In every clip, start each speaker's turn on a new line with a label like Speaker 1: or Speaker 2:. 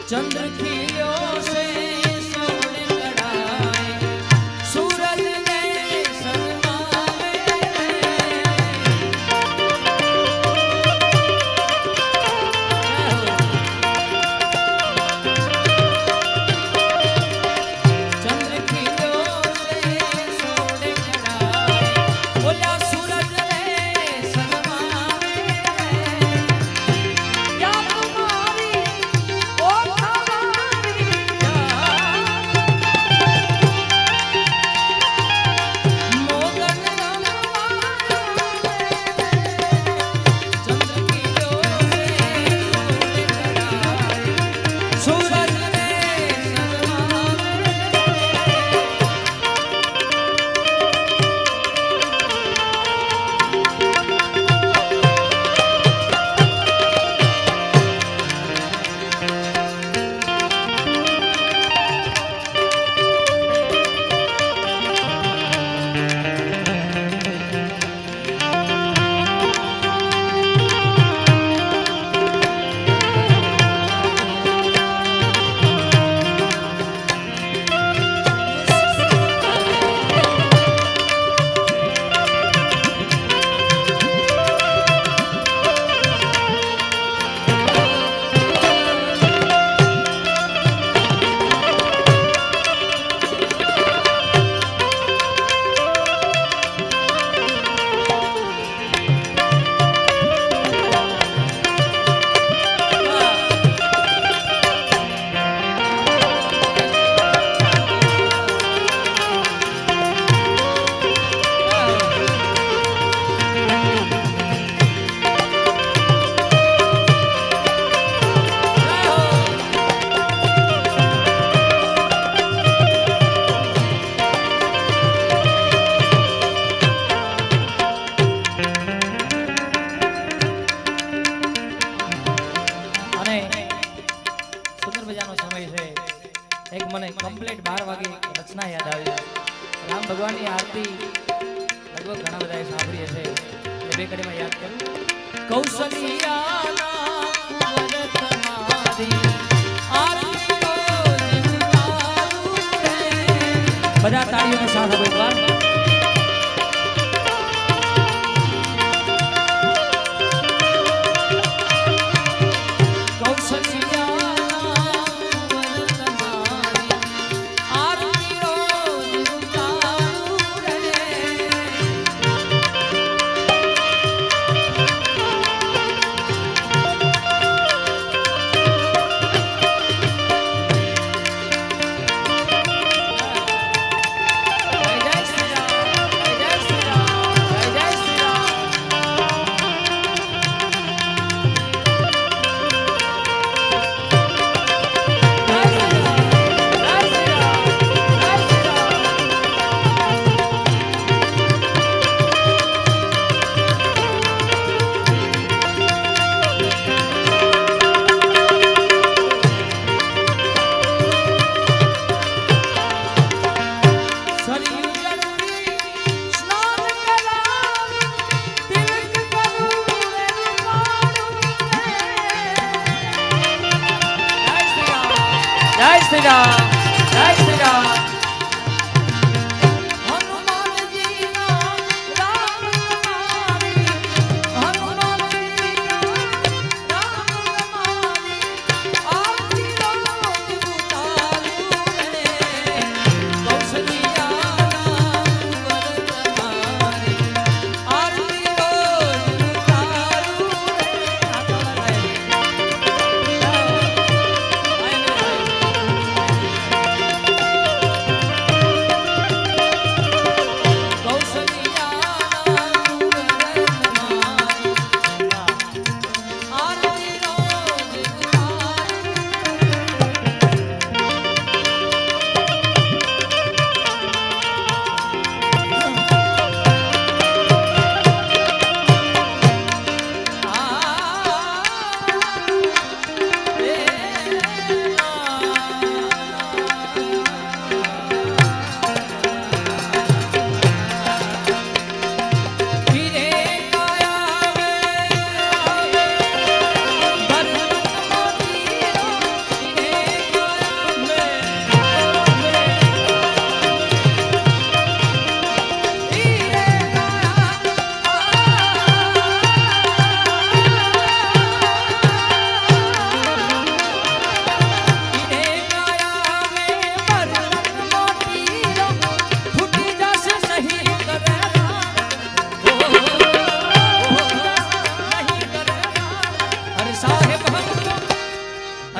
Speaker 1: चंद्र खिलो से सोन कढ़ाए सूरज ने शर्मावे चंद्र खिलो से सोन कढ़ाए बोला सूरज ने शर्मावे क्या तुम्हारी ओ हमारी मोगन चंद्र खिलो से सूरज ने सुंदर मजानो समय है एक मने कंप्लीट 12 वागे रचना याद आई राम भगवान की आरती लगभग घना बधाए सांभळी हशे ए बे कड़ी में याद करूं कौशल्याना कुंवर तुम्हारी आरती को जितारू रे बधा ताड़ीओं ने साथ आपो एक बार जय श्री राम जय श्री राम हनुमान जी राम राम हमारी हनुमान जी राम हमारी आरती रोज उतारू रे कौशल्या कुंवर तुम्हारी आरती रोज उतारू रे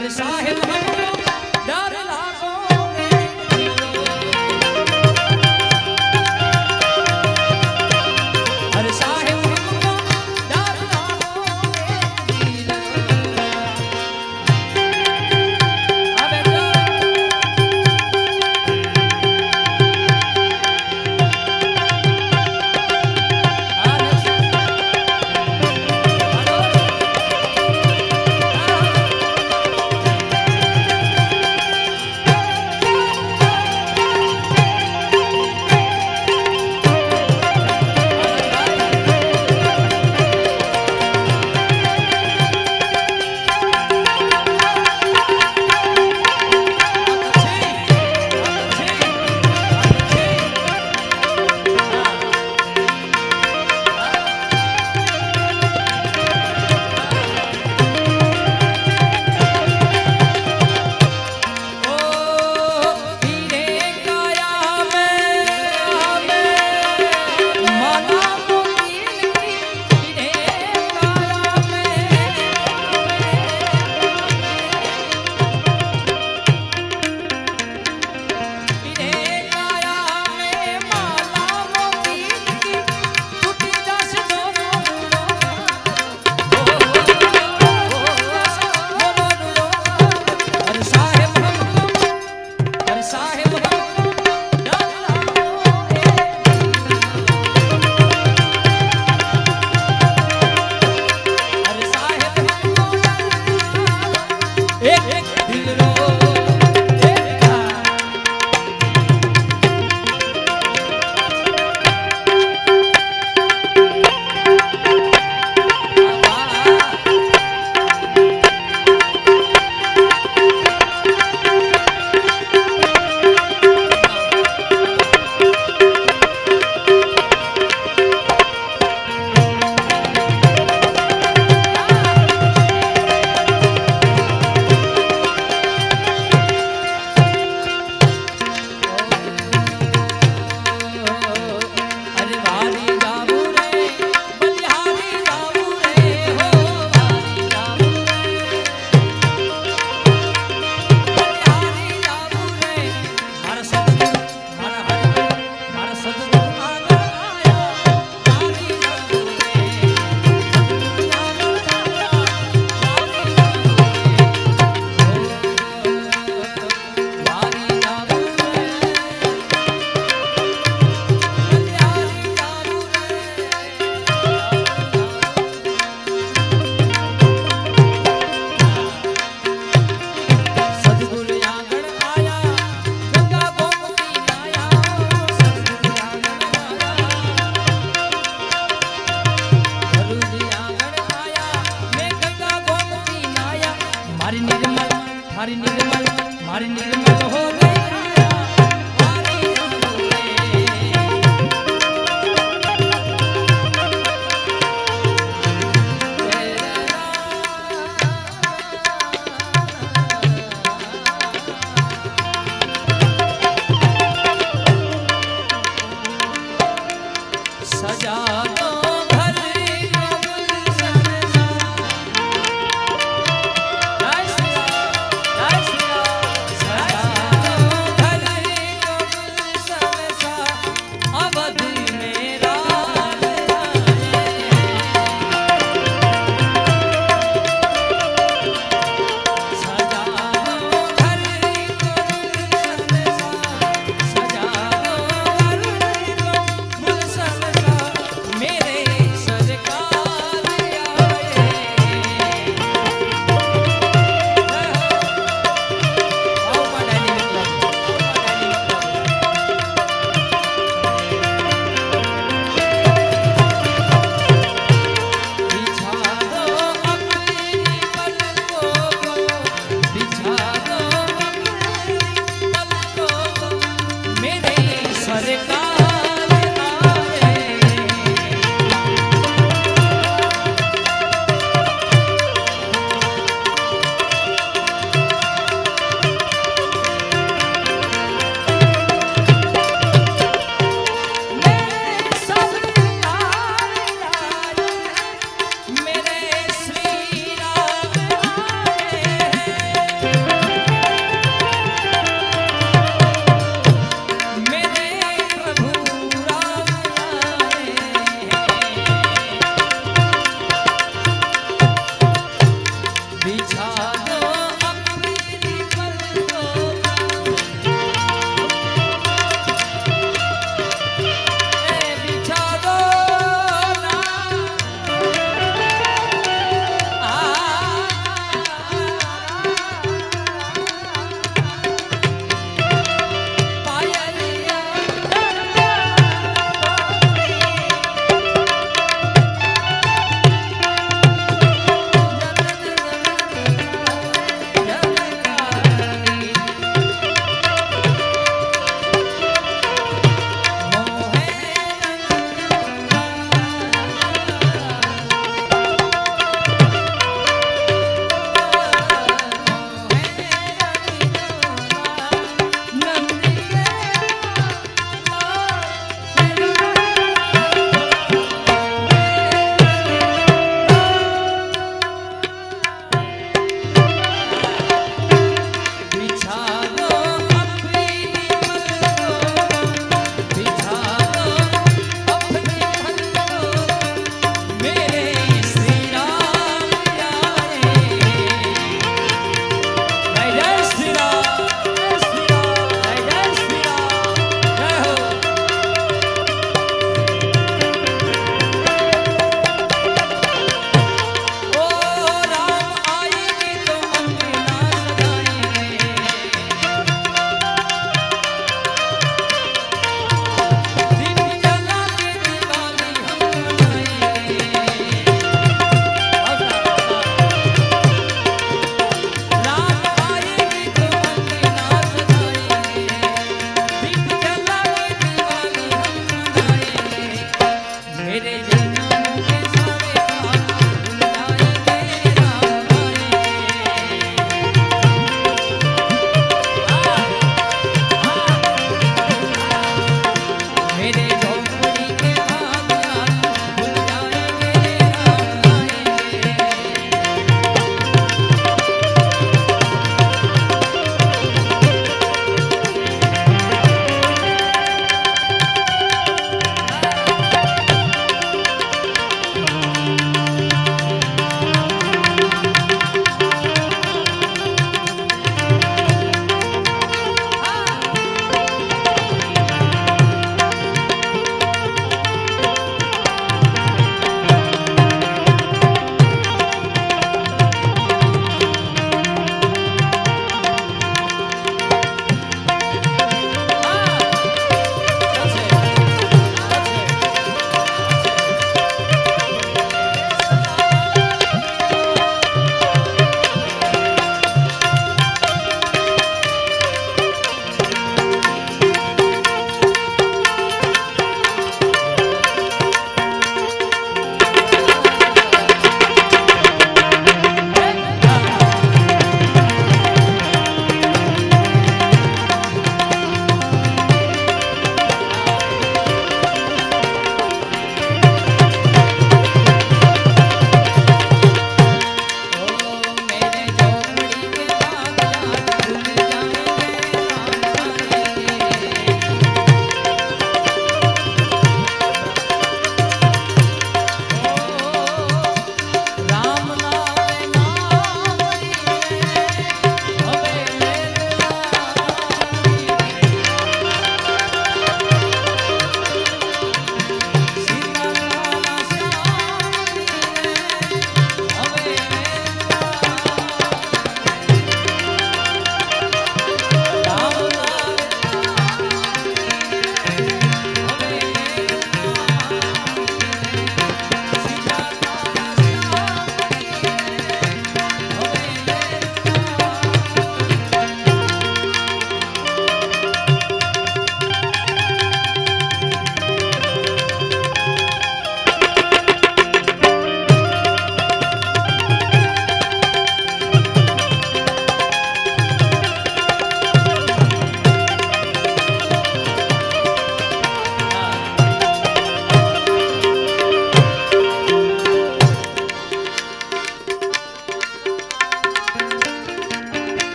Speaker 1: अरे साहेब हमको डर लागो अरे साहेब हमको डर लागो अबे मारी निर्मल हो गई सजा दो घर को गुलशन सा। जय श्री राम, जय श्री राम। सजा दो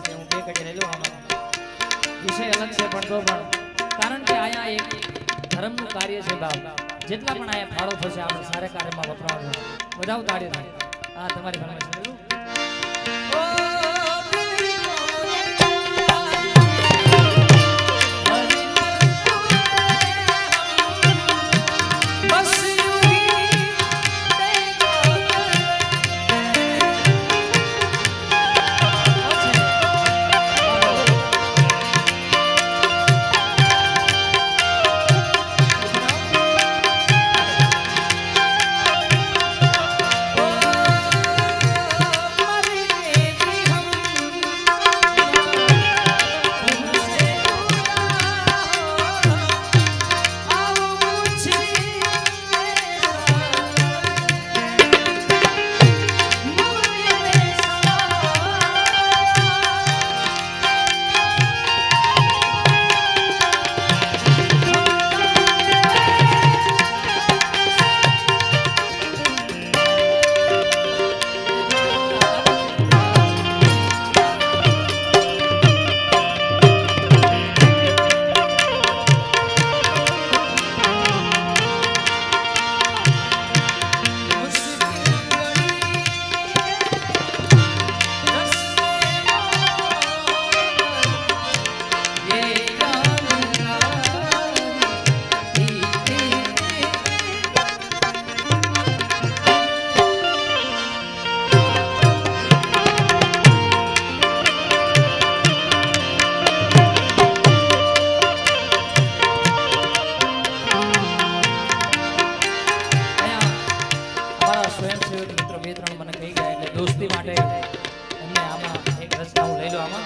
Speaker 1: છે હું બે કડી લઈ લઉં આમાં વિષય અલગ છે પણ તો પણ કારણ કે આયા એક ધર્મનું કાર્ય છે બાપ જેટલા પણ આયા ફાળો થશે આપણે સારા કાર્યમાં વપરાવાનું બધા તાળીઓ થાય આ તમારી ફરમાઈશ લઈ લઉં દોસ્તી માટે એમને આમાં એક રચના હું લઈ લો આમાં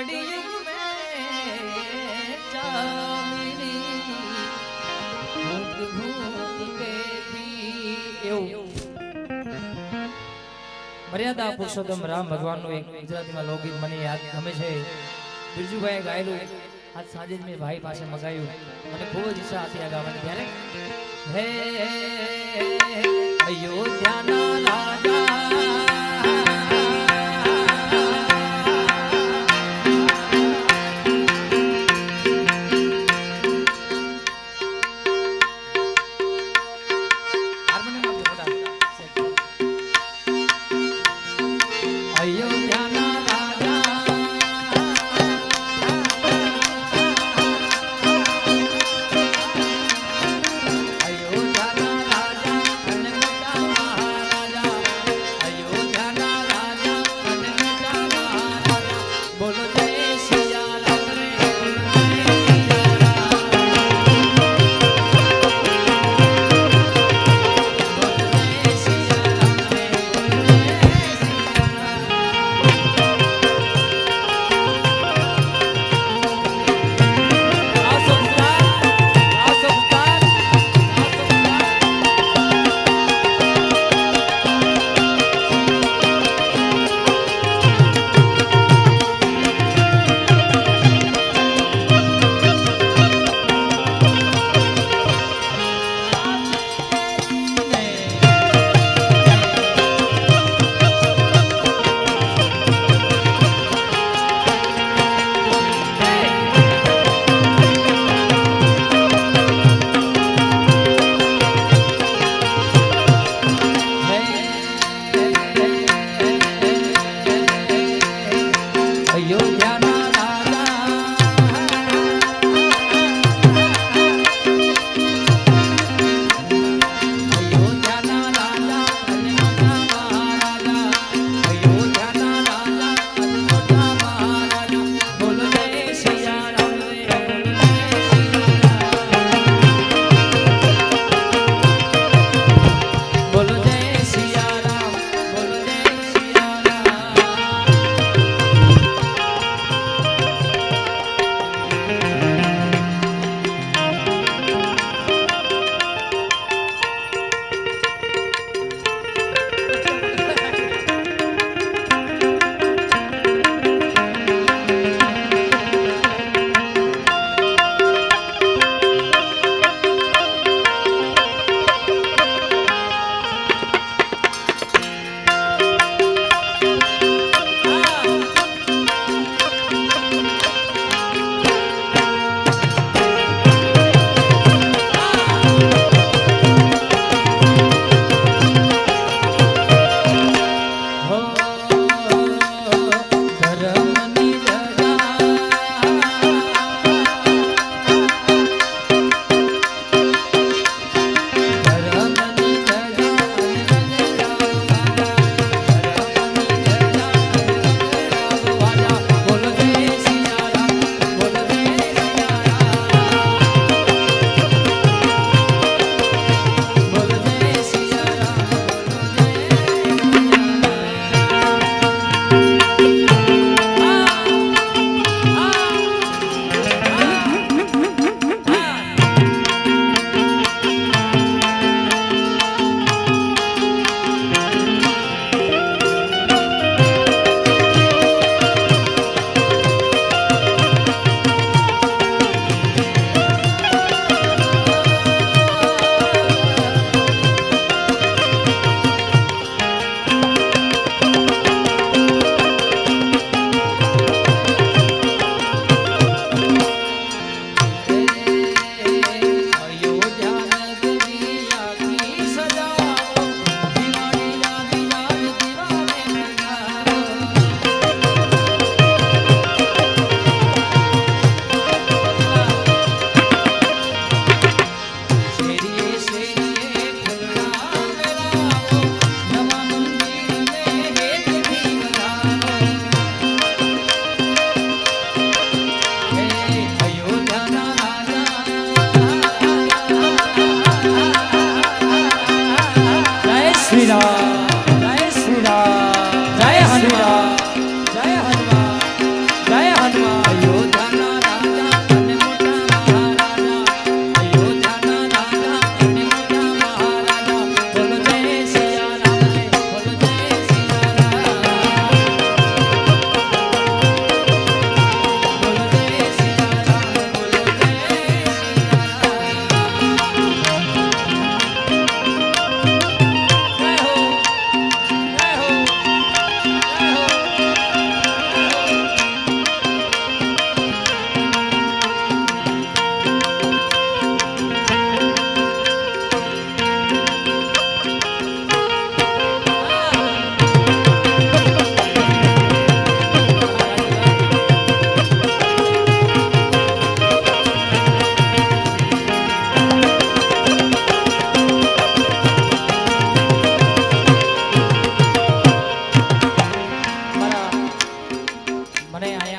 Speaker 1: कड़ियुग में चामिनी घूट घूट के पी એવું મર્યાદા પુરુષોત્તમ રામ ભગવાનનું એક ગુજરાતીમાં લોકગીત મને યાદ ગમે છે. બિરજુભાઈએ ગાયેલું આજ સાંજે જ મેં ભાઈ પાસે મગાયું. મને ખૂબ જ ઈચ્છા હતી આ ગાવાની. ત્યારે હે અયોધ્યાના રાજા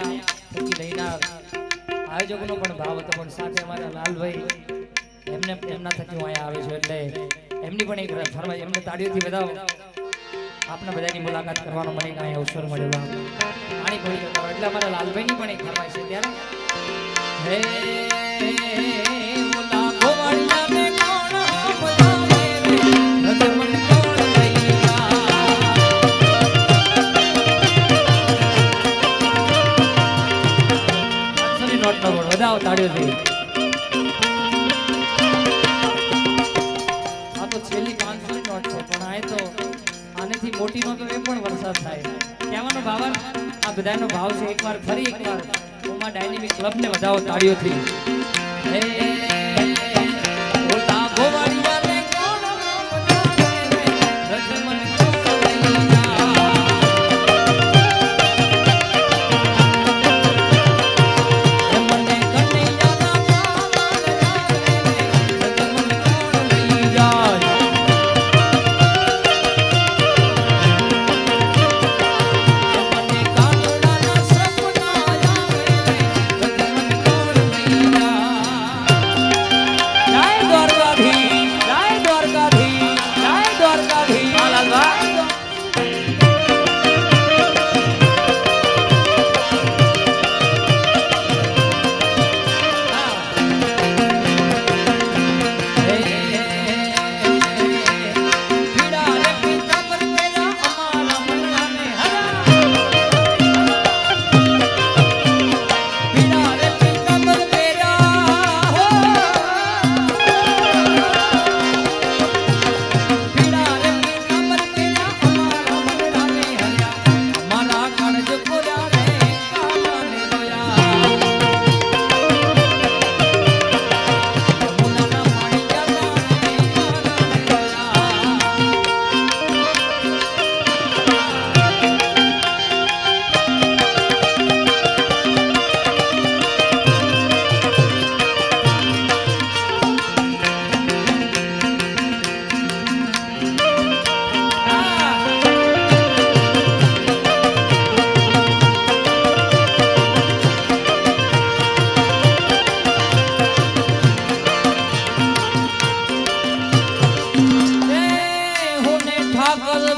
Speaker 1: અહીંયા થકી લઈનાર આયોજકોનો પણ ભાવ હતો, પણ સાથે અમારા લાલભાઈ એમને એમના થકી હું અહીંયા આવે છું એટલે એમની પણ એક ફરમાઈ એમને તાળીઓથી વધાવો. આપના બધાની મુલાકાત કરવાનો મને કાંઈ અવસર મળેલો પાણી પડી ગયો એટલે અમારા લાલભાઈની પણ એક ફરમાઈ છે ત્યારે હે મુલા ગોવાળિયાને કોણ બોલાવે રજમણ કોણ લઈ જા નોટ નો બોલ વધાવો તાળીઓથી. આ તો છેલ્લી 500 ની નોટ છે પણ આ તો આનેથી મોટી નો તો એ પણ વરસાદ થાય. કહેવાનો ભાવ આ બધાનો ભાવ છે. એકવાર ફરી એકવાર ઉમા ડાયનેમિક ક્લબ ને વધાવો તાળીઓથી. હે ઓલા ગોવાળિયાને કોણ બોલાવે રજમન કોણ લઈ જા મને કનૈયાના પાવન રજમન કોણ લઈ જાય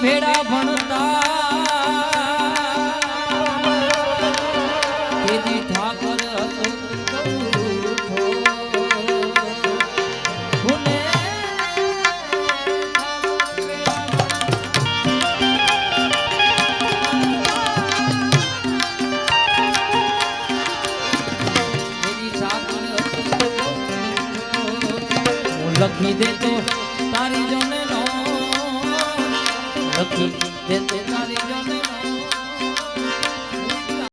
Speaker 1: ભેડા ભણતા તેજી ઠાકર હતો હુને તેજી ઠાકર હતો લખી દે તો તારી જોને લખી દે તારી જોને